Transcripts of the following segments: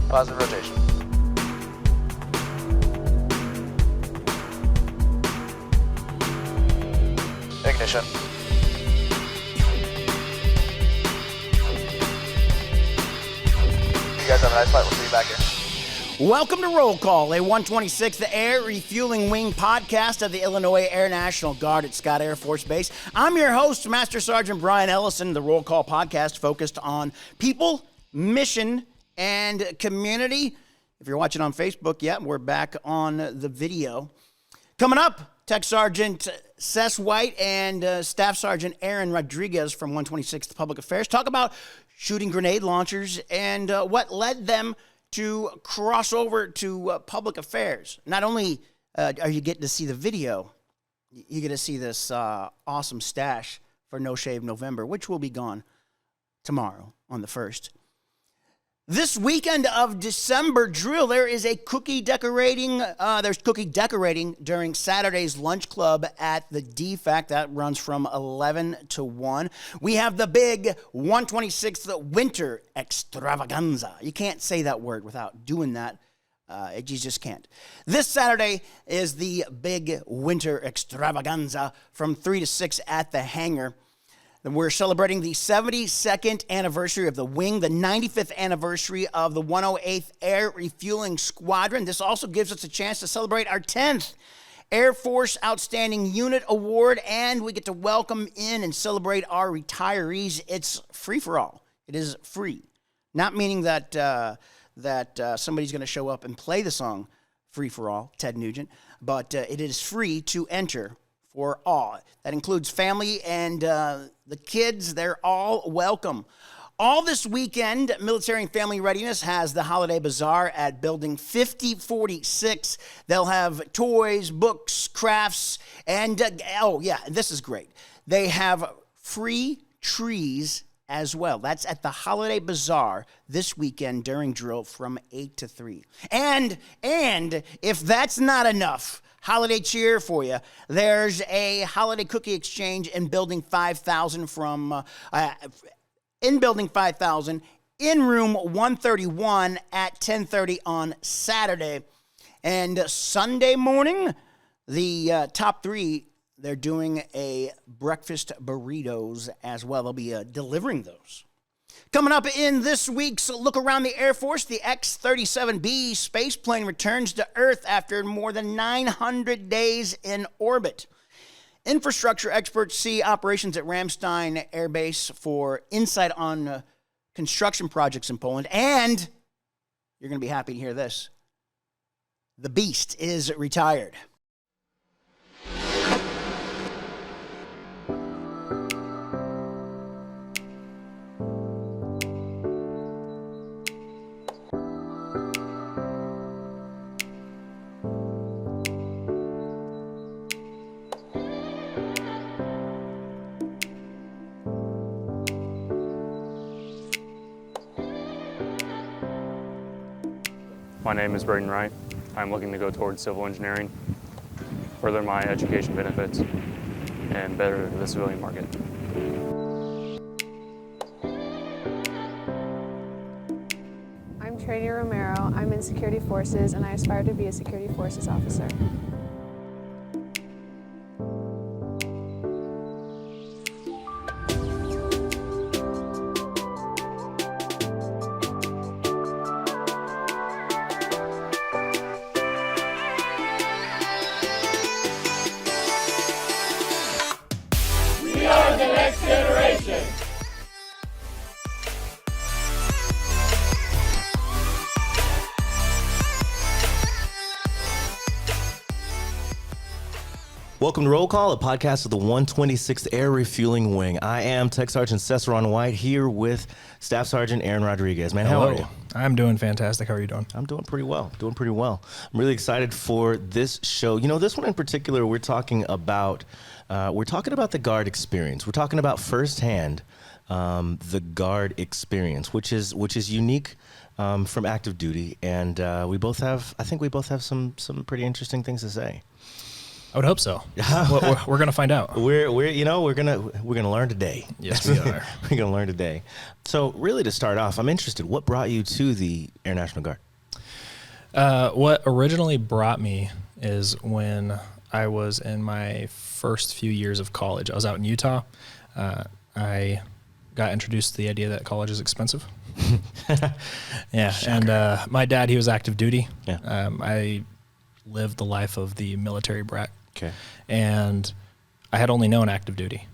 Positive rotation. Ignition. You guys have a nice flight. We'll see you back here. Welcome to Roll Call, a 126th Air Refueling Wing podcast of the Illinois Air National Guard at Scott Air Force Base. I'm your host, Master Sergeant Brian Ellison. The Roll Call podcast focused on people, mission, and community. If you're watching on Facebook, yeah, we're back on the video. Coming up, Tech Sergeant Sess White and Staff Sergeant Aaron Rodriguez from 126th Public Affairs talk about shooting grenade launchers and what led them to cross over to public affairs. Not only are you getting to see the video, you get to see this awesome stash for No Shave November, which will be gone tomorrow on the 1st. This weekend of December drill, there is a cookie decorating. There's cookie decorating during Saturday's lunch club at the DFAC. That runs from 11 to 1. We have the big 126th Winter Extravaganza. You can't say that word without doing that. You just can't. This Saturday is the big Winter Extravaganza from 3 to 6 at the hangar. We're celebrating the 72nd anniversary of the wing, the 95th anniversary of the 108th Air Refueling Squadron. This also gives us a chance to celebrate our 10th Air Force Outstanding Unit Award, and we get to welcome in and celebrate our retirees. It's free for all. It is free. Not meaning that somebody's going to show up and play the song Free for All, Ted Nugent, but it is free to enter for all. That includes family and the kids. They're all welcome. All this weekend, Military and Family Readiness has the Holiday Bazaar at Building 5046. They'll have toys, books, crafts, and, this is great. They have free trees as well. That's at the Holiday Bazaar this weekend during drill from 8 to 3. And if that's not enough holiday cheer for you, there's a holiday cookie exchange in Building 5000 in Building 5000 in room 131 at 10:30 on Saturday. And Sunday morning, the top three, they're doing a breakfast burritos as well. They'll be delivering those. Coming up in this week's Look Around the Air Force, the X-37B spaceplane returns to Earth after more than 900 days in orbit. Infrastructure experts see operations at Ramstein Air Base for insight on construction projects in Poland. And you're going to be happy to hear this. The Beast is retired. My name is Braden Wright. I'm looking to go towards civil engineering, further my education benefits, and better the civilian market. I'm Trini Romero. I'm in Security Forces, and I aspire to be a Security Forces officer. Welcome to Roll Call, a podcast of the 126th Air Refueling Wing. I am Tech Sergeant Sess White here with Staff Sergeant Aaron Rodriguez. Man, how are you? I'm doing fantastic. How are you doing? I'm doing pretty well. I'm really excited for this show. You know, this one in particular, we're talking about the Guard experience. We're talking about firsthand the Guard experience, which is unique from active duty, and I think we both have some pretty interesting things to say. I would hope so. We're going to find out. We're gonna learn today. Yes, we are. We're gonna learn today. So really, to start off, I'm interested. What brought you to the Air National Guard? What originally brought me is when I was in my first few years of college. I was out in Utah. I got introduced to the idea that college is expensive. Yeah, shocker. And my dad, he was active duty. Yeah. I lived the life of the military brat. Okay. And I had only known active duty.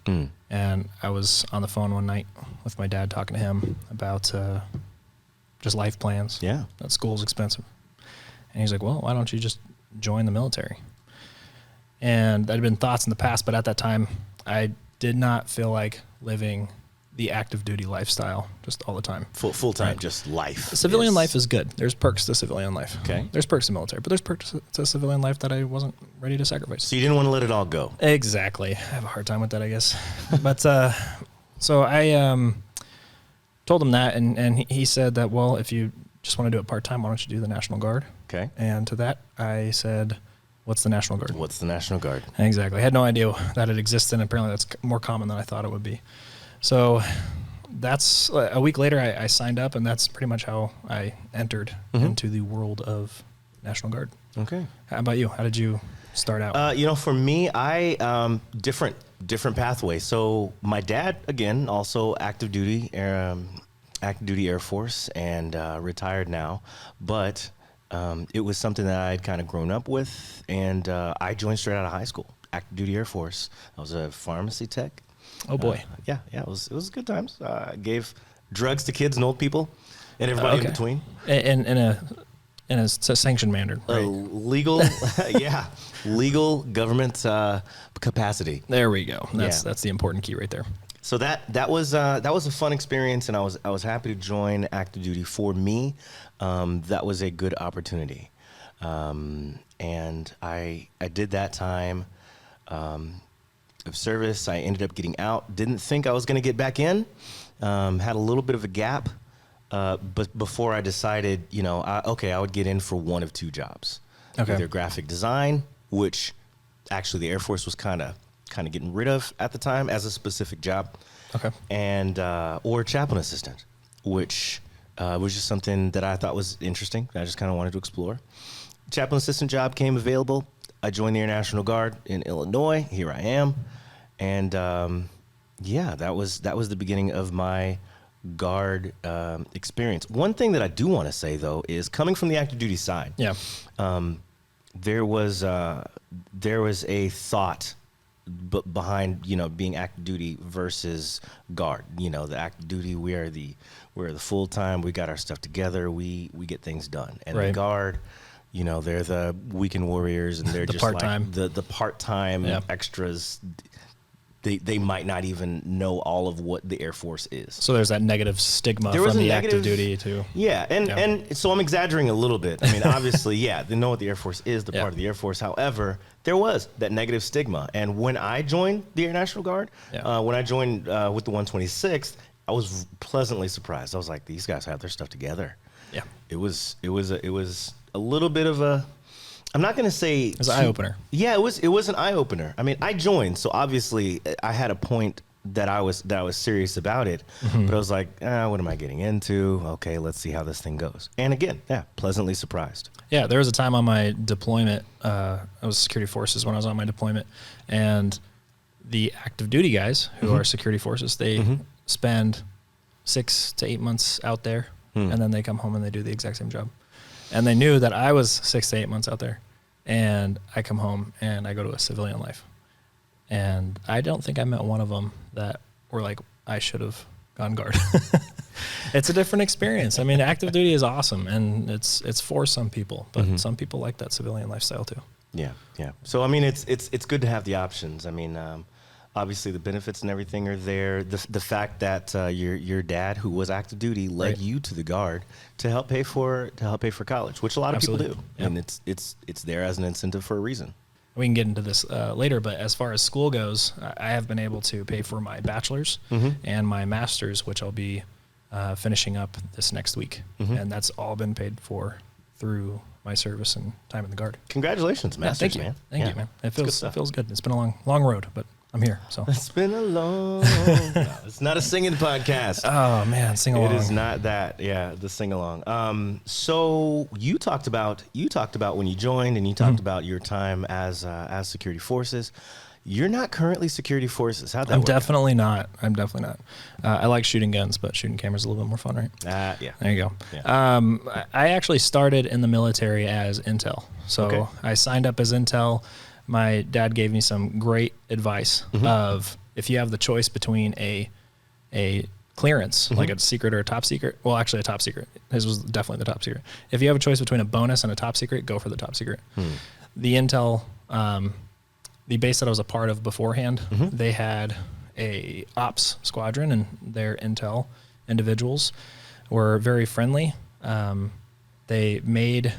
And I was on the phone one night with my dad talking to him about just life plans. Yeah. That school's expensive. And he's like, well, why don't you just join the military? And that had been thoughts in the past, but at that time, I did not feel like living the active duty lifestyle just all the time. Full time, Right. just life. Civilian life is good. There's perks to civilian life. Okay. There's perks to military, but there's perks to civilian life that I wasn't ready to sacrifice. So you didn't want to let it all go. Exactly. I have a hard time with that, I guess. But so I told him that, and he said that, well, if you just want to do it part-time, why don't you do the National Guard? Okay. And to that, I said, what's the National Guard? What's the National Guard? Exactly. I had no idea that it existed, and apparently that's more common than I thought it would be. So that's a week later, I signed up, and that's pretty much how I entered into the world of National Guard. Okay. How about you? How did you start out? For me, I different pathway. So my dad, again, also active duty Air Force, and retired now, but it was something that I had kind of grown up with, and I joined straight out of high school, active duty Air Force. I was a pharmacy tech. Oh boy. Yeah, it was good times. Gave drugs to kids and old people and everybody in between. In a sanctioned manner, right? Legal, yeah, legal government capacity. There we go. That's the important key right there. So that was a fun experience, and I was happy to join active duty. For me, that was a good opportunity, and I did that time of service. I ended up getting out. Didn't think I was going to get back in. Had a little bit of a gap, but before I decided, I would get in for one of two jobs. Okay. Either graphic design, which actually the Air Force was kind of getting rid of at the time as a specific job. Okay. And or chaplain assistant, which was just something that I thought was interesting. I just kind of wanted to explore. Chaplain assistant job came available. I joined the Air National Guard in Illinois. Here I am, and that was the beginning of my Guard experience. One thing that I do want to say though is coming from the active duty side. Yeah. There was a thought behind being active duty versus Guard. The active duty, we're the full time. We got our stuff together. We get things done. And right. The Guard, they're the weekend warriors, and they're The just part-time. like the part-time extras. They might not even know all of what the Air Force is. So there's that negative stigma from the active duty too. Yeah, and so I'm exaggerating a little bit. I mean, obviously, they know what the Air Force is, part of the Air Force. However, there was that negative stigma. And when I joined the Air National Guard, when I joined with the 126th, I was pleasantly surprised. I was like, these guys have their stuff together. Yeah, it was a little bit of a. I'm not going to say it was an eye opener. Yeah, it was an eye opener. I mean, I joined, so obviously I had a point that I was serious about it. But I was like, what am I getting into? Okay, let's see how this thing goes. And again, pleasantly surprised. Yeah, there was a time on my deployment. I was security forces when I was on my deployment, and the active duty guys who are security forces, they spend 6 to 8 months out there, and then they come home and they do the exact same job. And they knew that I was 6 to 8 months out there, and I come home and I go to a civilian life. And I don't think I met one of them that were like, I should have gone Guard. It's a different experience. I mean, active duty is awesome, and it's for some people, but some people like that civilian lifestyle too. Yeah. So I mean, it's good to have the options. I mean, obviously the benefits and everything are there. The fact that your dad, who was active duty, led you to the Guard to help pay for college, which a lot of people do, and it's there as an incentive for a reason. We can get into this later, but as far as school goes, I have been able to pay for my bachelor's and my master's, which I'll be finishing up this next week, and that's all been paid for through my service and time in the Guard. Congratulations, Yeah, Masters, thank you, man. thank Yeah. you, man. It It's good feels stuff. good. It's been a long road, but I'm here. So It's been a long. No, it's not a singing podcast. oh man, sing along. It is not that. Yeah, the sing along. So you talked about when you joined, and you talked about your time as security forces. You're not currently security forces. How'd that I'm work? definitely not. I like shooting guns, but shooting cameras is a little bit more fun, right? Yeah. There you go. Yeah. I actually started in the military as intel. So Okay. I signed up as intel. My dad gave me some great advice of if you have the choice between a clearance, like a secret or a top secret. Well, actually a top secret. His was definitely the top secret. If you have a choice between a bonus and a top secret, go for the top secret. The intel, the base that I was a part of beforehand, they had a ops squadron, and their intel individuals were very friendly. They made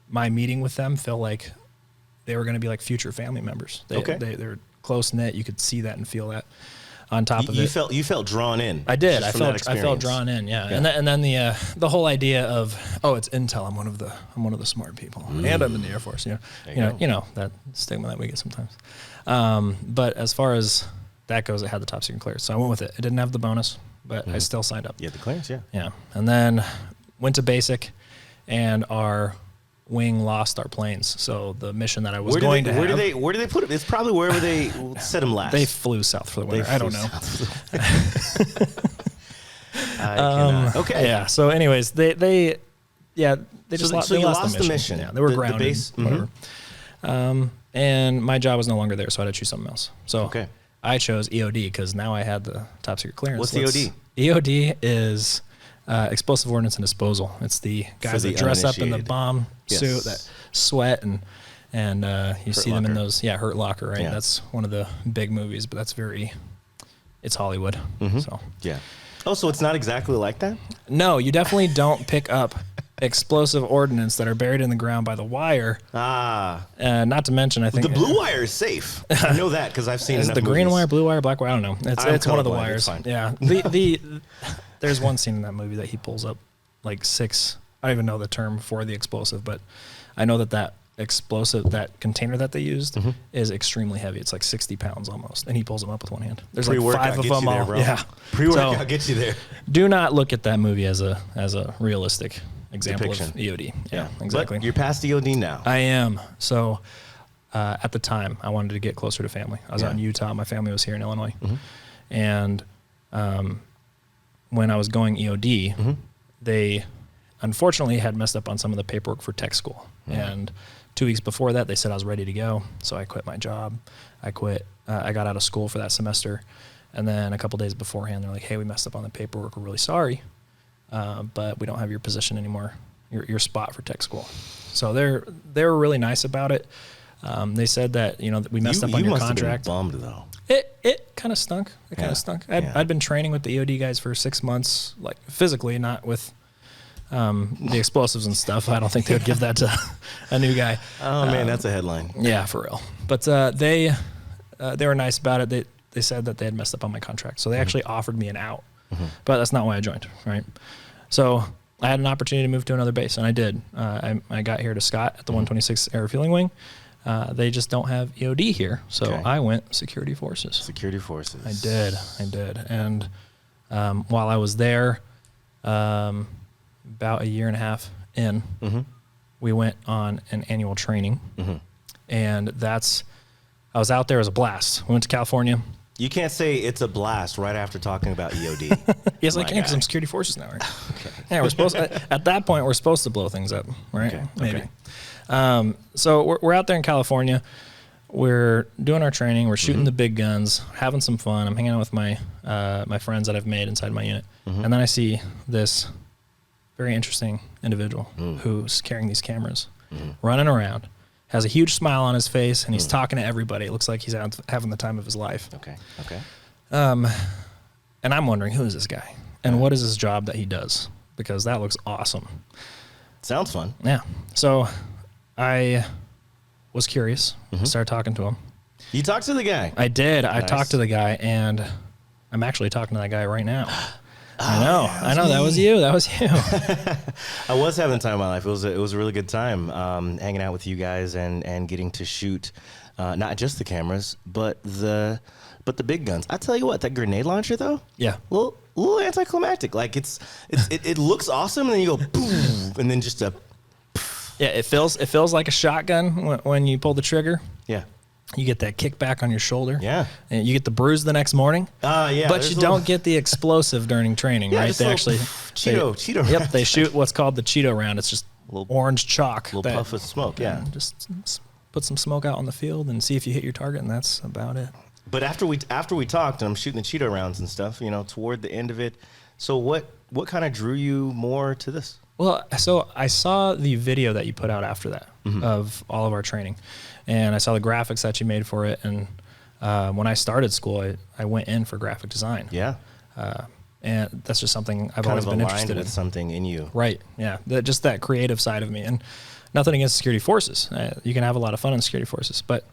my meeting with them feel like they were going to be like future family members. They're close knit. You could see that and feel that. On top of it, you felt drawn in. I did. just I from that felt experience. drawn in. Yeah. And then the whole idea of it's intel. I'm one of the smart people, and I'm in the Air Force. You know that stigma that we get sometimes. But as far as that goes, it had the top secret clearance, so I went with it. It didn't have the bonus, but I still signed up. Yeah, the clearance. Yeah. Yeah. And then went to basic, and our wing lost our planes. So the mission that I was Where do have, they put it? It's probably wherever they set them last. they flew south for the winter. I don't know. I cannot. Okay. Yeah. So, anyways, they just So you lost the mission. Yeah, they were The grounded. base- Whatever. And my job was no longer there, so I had to choose something else. So Okay. I chose EOD because now I had the top secret clearance. What's EOD? EOD is explosive ordnance and disposal. It's the guys the that dress up in the uninitiated. bomb Yes. suit, that sweat, and you see them in Locker. those. Yeah, Hurt Locker, right? Yeah. That's one of the big movies, but it's Hollywood. So Yeah. Oh, so it's not exactly like that? no, you definitely don't pick up explosive ordnance that are buried in the ground by the wire. Not to mention, I think The blue wire is safe. I know that because I've seen is enough the green movies. wire, blue wire, black wire. I don't know. It's one of the colorblind, wires. it's fine. Yeah. There's one scene in that movie that he pulls up like 6. I don't even know the term for the explosive, but I know that explosive, that container that they used is extremely heavy. It's like 60 pounds almost, and he pulls them up with one hand. There's like Pre-workout 5 of gets them you there, all. bro. Yeah. Pre-workout So, gets you there. do not look at that movie as a realistic example Depiction. of EOD. Yeah, exactly. But you're past EOD now. I am. So at the time, I wanted to get closer to family. I was out in Utah. My family was here in Illinois. And when I was going EOD, they unfortunately had messed up on some of the paperwork for tech school. And 2 weeks before that, they said I was ready to go. So I quit my job. I got out of school for that semester. And then a couple days beforehand, they're like, hey, we messed up on the paperwork. We're really sorry. But we don't have your position anymore, your spot for tech school. So they were really nice about it. They said that, that we messed up on your contract. You must have been bummed, though. It kind of stunk. It kind of stunk. I'd been training with the EOD guys for 6 months, like physically, not with the explosives and stuff. I don't think they would give that to a new guy. Oh, man, that's a headline. Yeah, for real. But they were nice about it. They said that they had messed up on my contract. So they actually offered me an out. But that's not why I joined, right? So I had an opportunity to move to another base, and I did. I got here to Scott at the 126th Air Refueling Wing. They just don't have EOD here, so Okay. I went security forces. Security forces. I did. And while I was there, about a year and a half in, we went on an annual training, and I was out there as a blast. We went to California. You can't say it's a blast right after talking about EOD. Yes, I My can guy. because I'm security forces now, right? Yeah, we're supposed at that point we're supposed to blow things up, right? Okay, Maybe. okay. So we're out there in California. We're doing our training. We're shooting the big guns, having some fun. I'm hanging out with my my friends that I've made inside my unit, and then I see this very interesting individual who's carrying these cameras, running around, has a huge smile on his face, and he's talking to everybody. It looks like he's out having the time of his life. Okay. And I'm wondering, who is this guy? And what is his job that he does? Because that looks awesome. Sounds fun. Yeah. So I was curious. Started talking to him. You talked to the guy. I did. I Nice. talked to the guy, and I'm actually talking to that guy right now. I know. That was you. I was having the time of my life. It was a really good time hanging out with you guys and getting to shoot not just the cameras, but the big guns. I tell you what, that grenade launcher though, Yeah. a little anticlimactic. Like it looks awesome, and then you go boom, and then just a Yeah, it feels like a shotgun when you pull the trigger. yeah. You get that kickback on your shoulder. Yeah. And you get the bruise the next morning. Yeah. But you don't get the explosive during training, right? just They a actually little Cheeto. Yep, they shoot what's called the Cheeto round. It's just Little- orange chalk. little puff of smoke. Yeah. Just put some smoke out on the field and see if you hit your target, and that's about it. But after we talked, and I'm shooting the Cheeto rounds and stuff, toward the end of it. So what kind of drew you more to this? Well, so I saw the video that you put out after that of all of our training, and I saw the graphics that you made for it. And when I started school, I went in for graphic design. Yeah. And that's just something I've Kind always of been aligned interested with in. something in you. Right. Yeah. Just that creative side of me, and nothing against security forces. You can have a lot of fun in security forces, but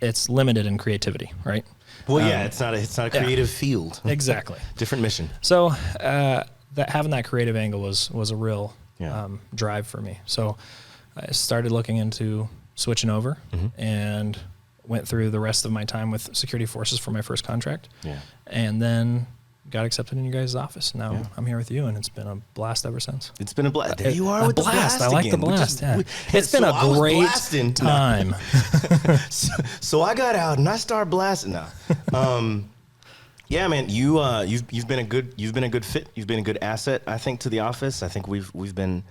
it's limited in creativity, right? Well, yeah, it's not a creative field. Exactly. Different mission. So that having that creative angle was a real Yeah. drive for me. So I started looking into switching over and went through the rest of my time with security forces for my first contract. Yeah. And then got accepted in your guys' office. Now I'm here with you, and it's been a blast ever since. It's been a blast. There you are A with blast. the blast I like again. the blast. Yeah. It's So been I a was great blasting. time. So I got out and I started blasting now. Yeah, man, you've been a good fit. You've been a good asset, I think, to the office. I think we've been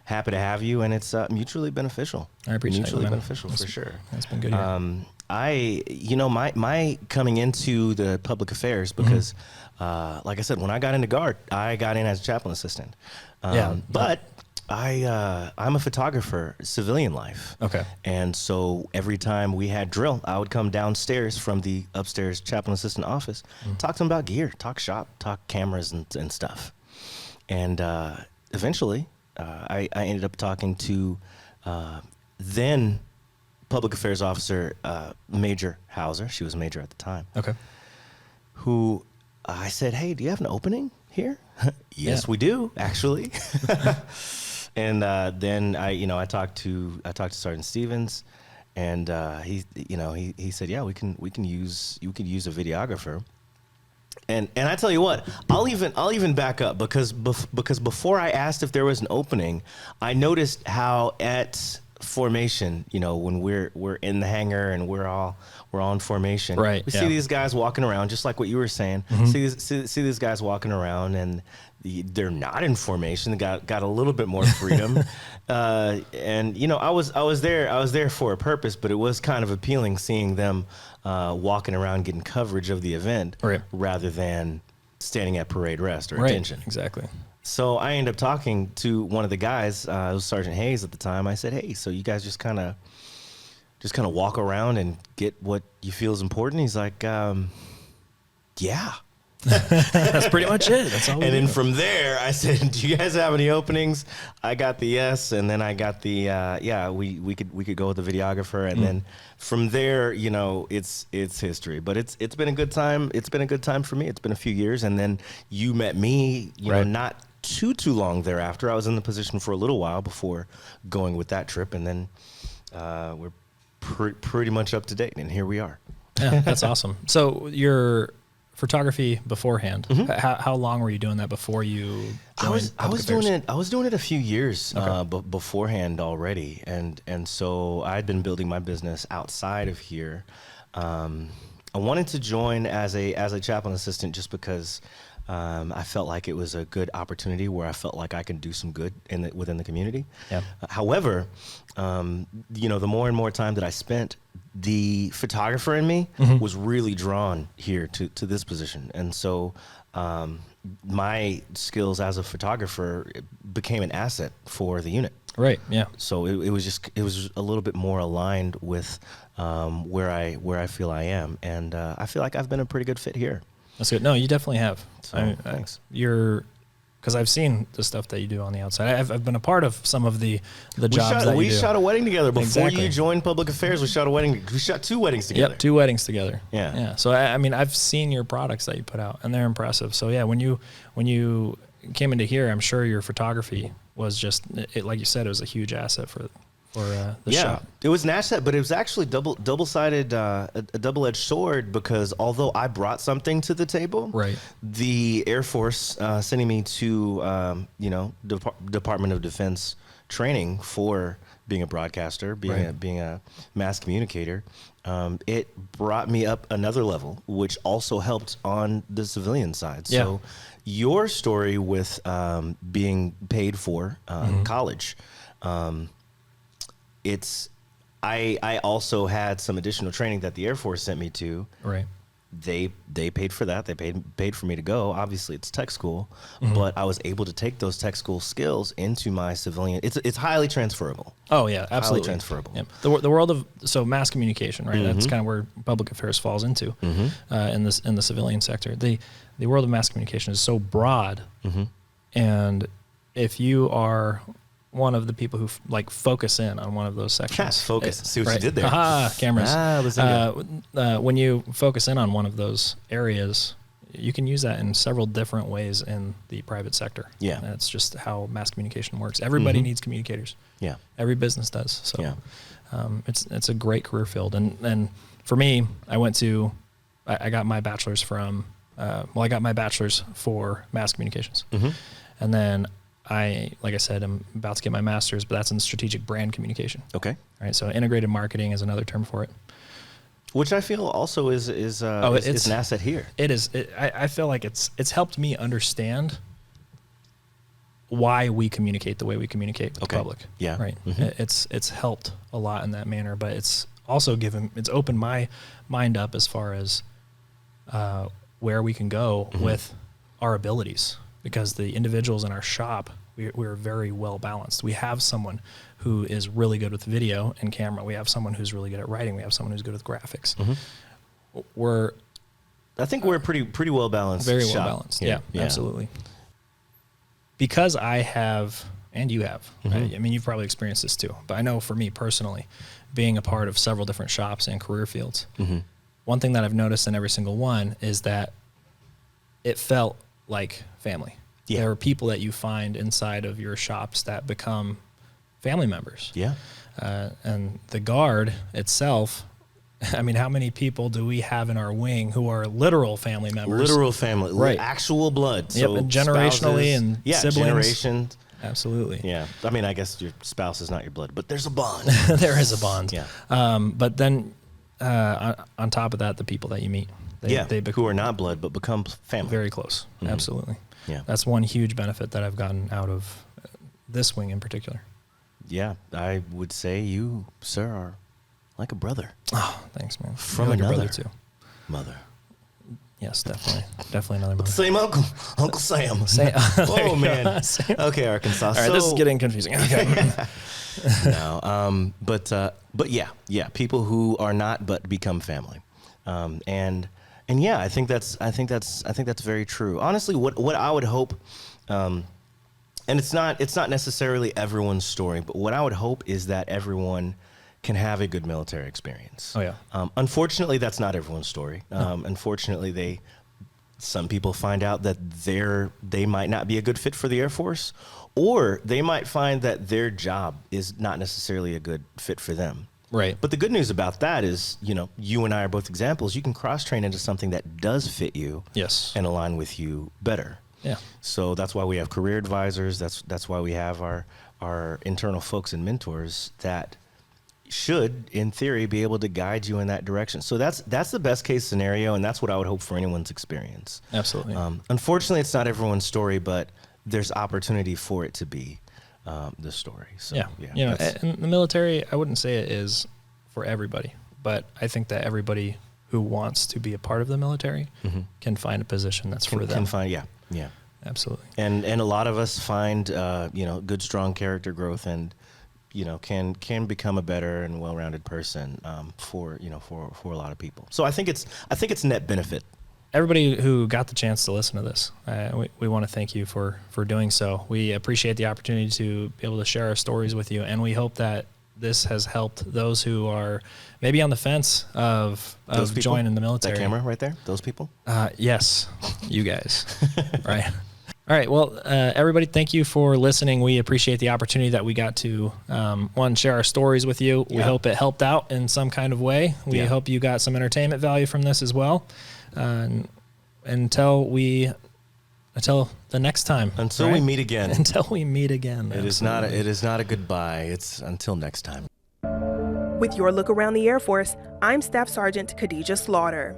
happy to have you, and it's mutually beneficial. I appreciate it, mutually man. beneficial for sure. It's been good here. My coming into the public affairs because, like I said, when I got into Guard, I got in as a chaplain assistant. But I'm a photographer, civilian life. Okay. And so every time we had drill, I would come downstairs from the upstairs chaplain assistant office, talk to them about gear, talk shop, talk cameras and stuff. And eventually, I ended up talking to then public affairs officer Major Hauser. She was a major at the time. Okay. Who I said, "Hey, do you have an opening here?" Yes, Yeah. we do, actually. And then I talked to Sergeant Stevens, and he said, "Yeah, we can use a videographer." And I tell you what, I'll even back up because before I asked if there was an opening, I noticed how at formation, when we're in the hangar and we're all in formation, right? We see these guys walking around, just like what you were saying. See these guys walking around, and they're not in formation. They got a little bit more freedom, and I was there for a purpose, but it was kind of appealing seeing them walking around getting coverage of the event, right, rather than standing at parade rest or right. attention. Exactly. So I ended up talking to one of the guys, it was Sergeant Hayes at the time. I said, "Hey, so you guys just kind of walk around and get what you feel is important?" He's like, "Yeah." That's pretty much it. That's all. And then from there, I said, "Do you guys have any openings?" I got the yes, and then I got the we could go with the videographer, and then from there, it's history. But it's been a good time. It's been a good time for me. It's been a few years, and then you met me, right. not too long thereafter. I was in the position for a little while before going with that trip, and then we're pretty much up to date, and here we are. Yeah, that's awesome. So your photography beforehand, how long were you doing that before you joined I was public affairs? I was doing it a few years Okay. beforehand already, and so I'd been building my business outside of here. I wanted to join as a chaplain assistant just because I felt like it was a good opportunity where I felt like I could do some good within the community. Yeah. However, the more and more time that I spent, the photographer in me was really drawn here to this position. And so my skills as a photographer became an asset for the unit. Right. Yeah. So it was a little bit more aligned with where I feel I am. And I feel like I've been a pretty good fit here. That's good. No, you definitely have. So, thanks. You're because I've seen the stuff that you do on the outside. I've been a part of some of the jobs that you do. We shot a wedding together before Exactly. you joined public affairs. We shot two weddings together. Yep, 2 weddings together. Yeah. So I mean, I've seen your products that you put out, and they're impressive. So yeah, when you came into here, I'm sure your photography was just like you said, it was a huge asset for the shop. It was an asset, but it was actually double-sided, a double-edged sword, because although I brought something to the table, Right. the Air Force sending me to Department of Defense training for being a broadcaster, being a mass communicator, it brought me up another level, which also helped on the civilian side. Yeah. So your story with being paid for college, I also had some additional training that the Air Force sent me to. Right. They paid for that. They paid for me to go. Obviously, it's tech school, but I was able to take those tech school skills into my civilian. It's highly transferable. Oh yeah, absolutely Highly transferable. Yep. The world of mass communication, right? That's kind of where public affairs falls into in the civilian sector. The world of mass communication is so broad, and if you are one of the people who focus in on one of those sections. Focus. See what you did there. Aha, cameras. Listen, when you focus in on one of those areas, you can use that in several different ways in the private sector. Yeah. And that's just how mass communication works. Everybody needs communicators. Yeah. Every business does. So Yeah. it's a great career field. And for me, I got my bachelor's from, I got my bachelor's for mass communications. And then like I said, I'm about to get my master's, but that's in strategic brand communication. Okay. All right. So integrated marketing is another term for it. Which I feel also is an asset here. It is. I feel like it's helped me understand why we communicate the way we communicate with the public. Yeah. Right. It's helped a lot in that manner, but it's also it's opened my mind up as far as where we can go with our abilities, because the individuals in our shop, we're very well balanced. We have someone who is really good with video and camera. We have someone who's really good at writing. We have someone who's good with graphics. I think we're pretty well balanced. Very shop. well balanced. Yeah, absolutely. Because I have, and you have, right? I mean, you've probably experienced this too, but I know for me personally, being a part of several different shops and career fields, one thing that I've noticed in every single one is that it felt like family. Yeah. There are people that you find inside of your shops that become family members. Yeah. And the Guard itself, I mean, how many people do we have in our wing who are literal family members? Literal family. Right. Actual blood. Yep, So and generationally spouses, and siblings. generations. Absolutely. Yeah. I mean, I guess your spouse is not your blood, but there's a bond. There is a bond. Yeah. But then on top of that, the people that you meet. Who are not blood, but become family. Very close. Absolutely. Yeah. That's one huge benefit that I've gotten out of this wing in particular. Yeah. I would say you, sir, are like a brother. Oh, thanks, man. From You're like another a brother too. mother. Yes, definitely. Definitely another mother. Same uncle. Uncle Sam. Oh, man. Okay, Arkansas. All right, this is getting confusing. Okay. No, but yeah, people who are not but become family, and yeah, I think that's very true. Honestly, what I would hope, and it's not necessarily everyone's story, but what I would hope is that everyone can have a good military experience. Oh yeah. Unfortunately, that's not everyone's story. Unfortunately, some people find out that they might not be a good fit for the Air Force, or they might find that their job is not necessarily a good fit for them. Right. But the good news about that is, you and I are both examples. You can cross-train into something that does fit you. Yes. And align with you better. Yeah. So that's why we have career advisors. That's why we have our internal folks and mentors that should, in theory, be able to guide you in that direction. So that's the best case scenario, and that's what I would hope for anyone's experience. Absolutely. Unfortunately, it's not everyone's story, but there's opportunity for it to be the story. So, yeah. In the military, I wouldn't say it is for everybody, but I think that everybody who wants to be a part of the military can find a position that's for them. Can find, yeah. Absolutely. And a lot of us find, good, strong character growth and, can become a better and well-rounded person for a lot of people. So I think it's net benefit everybody who got the chance to listen to this, we want to thank you for doing so. We appreciate the opportunity to be able to share our stories with you, and we hope that this has helped those who are maybe on the fence of joining the military. That camera right there, those people? Yes, you guys. Right. All right. Well, everybody, thank you for listening. We appreciate the opportunity that we got to, share our stories with you. We hope it helped out in some kind of way. We hope you got some entertainment value from this as well. Until the next time. Until we meet again. Until we meet again. It is not a goodbye. It's until next time. With your look around the Air Force, I'm Staff Sergeant Khadijah Slaughter.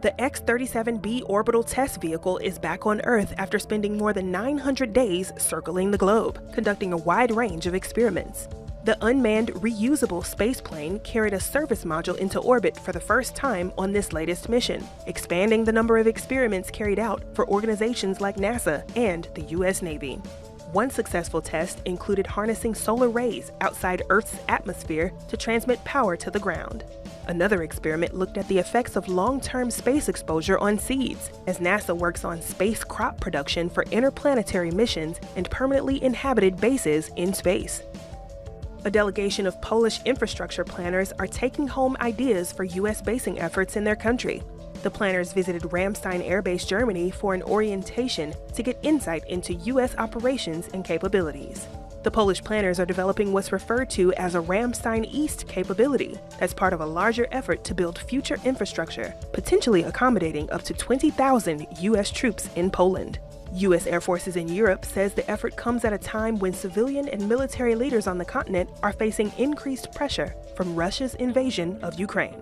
The X-37B orbital test vehicle is back on Earth after spending more than 900 days circling the globe, conducting a wide range of experiments. The unmanned, reusable spaceplane carried a service module into orbit for the first time on this latest mission, expanding the number of experiments carried out for organizations like NASA and the U.S. Navy. One successful test included harnessing solar rays outside Earth's atmosphere to transmit power to the ground. Another experiment looked at the effects of long-term space exposure on seeds, as NASA works on space crop production for interplanetary missions and permanently inhabited bases in space. A delegation of Polish infrastructure planners are taking home ideas for U.S. basing efforts in their country. The planners visited Ramstein Air Base, Germany for an orientation to get insight into U.S. operations and capabilities. The Polish planners are developing what's referred to as a Ramstein East capability that's part of a larger effort to build future infrastructure, potentially accommodating up to 20,000 U.S. troops in Poland. U.S. Air Forces in Europe says the effort comes at a time when civilian and military leaders on the continent are facing increased pressure from Russia's invasion of Ukraine.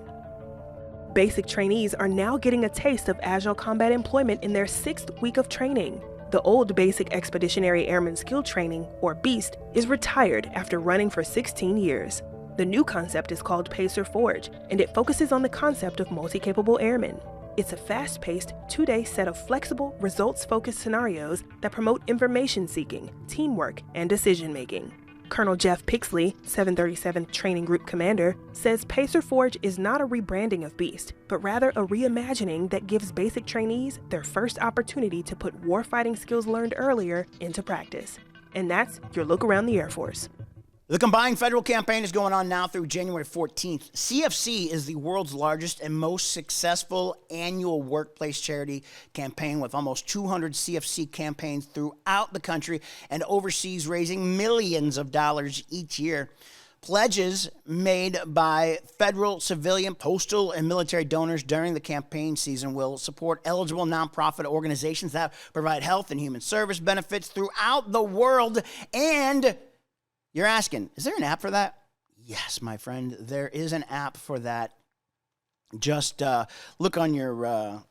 Basic trainees are now getting a taste of Agile combat employment in their 6th week of training. The old Basic Expeditionary Airman Skill Training, or BEAST, is retired after running for 16 years. The new concept is called Pacer Forge, and it focuses on the concept of multi-capable airmen. It's a fast-paced, 2-day set of flexible, results-focused scenarios that promote information seeking, teamwork, and decision-making. Colonel Jeff Pixley, 737th Training Group Commander, says Pacer Forge is not a rebranding of BEAST, but rather a reimagining that gives basic trainees their first opportunity to put warfighting skills learned earlier into practice. And that's your look around the Air Force. The combined federal campaign is going on now through January 14th. CFC is the world's largest and most successful annual workplace charity campaign, with almost 200 CFC campaigns throughout the country and overseas, raising millions of dollars each year. Pledges made by federal, civilian, postal, and military donors during the campaign season will support eligible nonprofit organizations that provide health and human service benefits throughout the world. And you're asking, is there an app for that? Yes, my friend, there is an app for that. Just look on your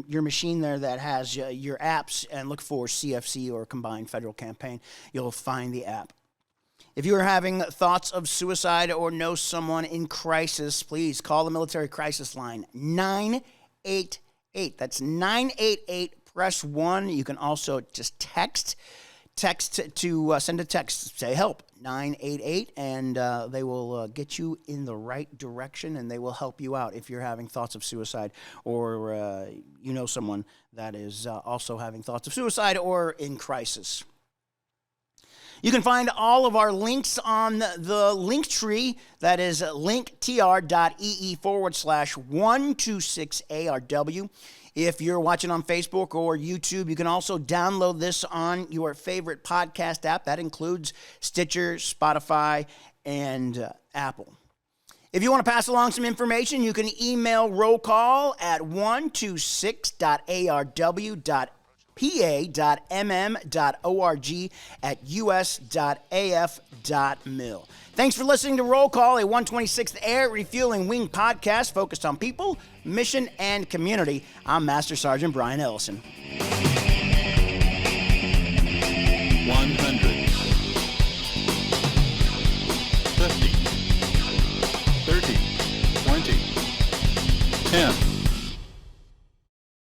machine there that has your apps and look for CFC or Combined Federal Campaign. You'll find the app. If you are having thoughts of suicide or know someone in crisis, please call the military crisis line, 988. That's 988, press 1. You can also just text to send a text, say help, 988, and they will get you in the right direction, and they will help you out if you're having thoughts of suicide or you know someone that is also having thoughts of suicide or in crisis. You can find all of our links on the Linktree. That is linktr.ee/126ARW. If you're watching on Facebook or YouTube, you can also download this on your favorite podcast app. That includes Stitcher, Spotify, and Apple. If you want to pass along some information, you can email roll call at 126.arw.pa.mm.org@us.af.mil. Thanks for listening to Roll Call, a 126th Air Refueling Wing podcast focused on people, mission, and community. I'm Master Sergeant Brian Ellison. 100, 50, 30, 20, 10.